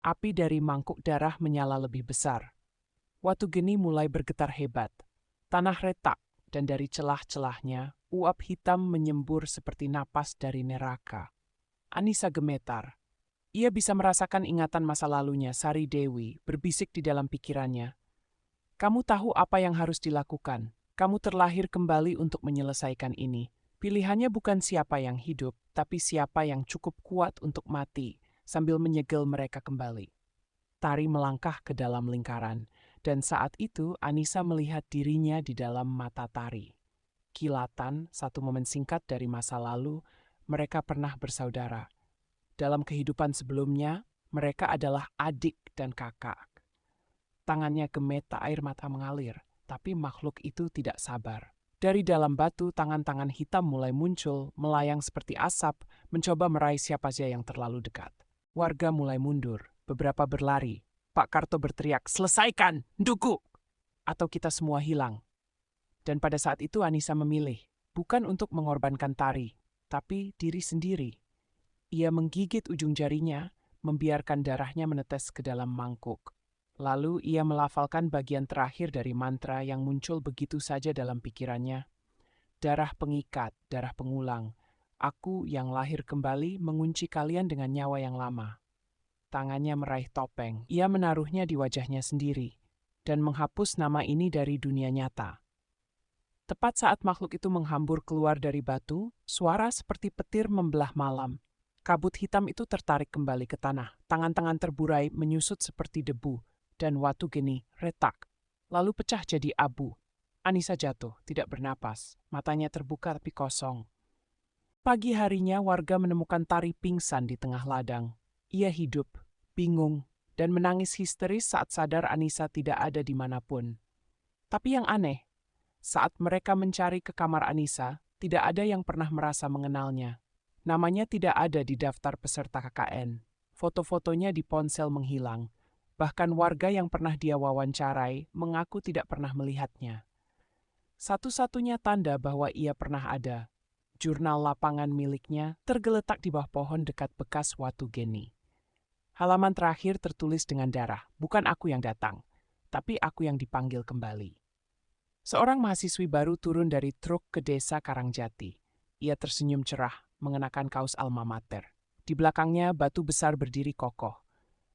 api dari mangkuk darah menyala lebih besar. Watu geni mulai bergetar hebat. Tanah retak, dan dari celah-celahnya, uap hitam menyembur seperti napas dari neraka. Anissa gemetar. Ia bisa merasakan ingatan masa lalunya, Sari Dewi, berbisik di dalam pikirannya. Kamu tahu apa yang harus dilakukan. Kamu terlahir kembali untuk menyelesaikan ini. Pilihannya bukan siapa yang hidup, tapi siapa yang cukup kuat untuk mati, sambil menyegel mereka kembali. Tari melangkah ke dalam lingkaran, dan saat itu Anissa melihat dirinya di dalam mata Tari. Kilatan, satu momen singkat dari masa lalu, mereka pernah bersaudara. Dalam kehidupan sebelumnya, mereka adalah adik dan kakak. Tangannya gemeta, air mata mengalir, tapi makhluk itu tidak sabar. Dari dalam batu, tangan-tangan hitam mulai muncul, melayang seperti asap, mencoba meraih siapa saja yang terlalu dekat. Warga mulai mundur, beberapa berlari. Pak Karto berteriak, "Selesaikan, Nduku!" Atau kita semua hilang. Dan pada saat itu Anissa memilih, bukan untuk mengorbankan Tari, tapi diri sendiri. Ia menggigit ujung jarinya, membiarkan darahnya menetes ke dalam mangkuk. Lalu ia melafalkan bagian terakhir dari mantra yang muncul begitu saja dalam pikirannya. Darah pengikat, darah pengulang. Aku yang lahir kembali mengunci kalian dengan nyawa yang lama. Tangannya meraih topeng. Ia menaruhnya di wajahnya sendiri dan menghapus nama ini dari dunia nyata. Tepat saat makhluk itu menghambur keluar dari batu, suara seperti petir membelah malam. Kabut hitam itu tertarik kembali ke tanah. Tangan-tangan terburai menyusut seperti debu, dan Watu Geni retak, lalu pecah jadi abu. Anissa jatuh, tidak bernapas. Matanya terbuka tapi kosong. Pagi harinya warga menemukan Tari pingsan di tengah ladang. Ia hidup, bingung, dan menangis histeris saat sadar Anissa tidak ada dimanapun. Tapi yang aneh, saat mereka mencari ke kamar Anissa, tidak ada yang pernah merasa mengenalnya. Namanya tidak ada di daftar peserta KKN. Foto-fotonya di ponsel menghilang. Bahkan warga yang pernah dia wawancarai mengaku tidak pernah melihatnya. Satu-satunya tanda bahwa ia pernah ada, jurnal lapangan miliknya tergeletak di bawah pohon dekat bekas Watu Geni. Halaman terakhir tertulis dengan darah, bukan aku yang datang, tapi aku yang dipanggil kembali. Seorang mahasiswi baru turun dari truk ke desa Karangjati. Ia tersenyum cerah, mengenakan kaos alma mater. Di belakangnya batu besar berdiri kokoh.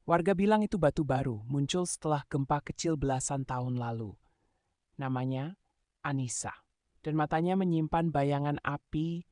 Warga bilang itu batu baru, muncul setelah gempa kecil belasan tahun lalu. Namanya Anissa, dan matanya menyimpan bayangan api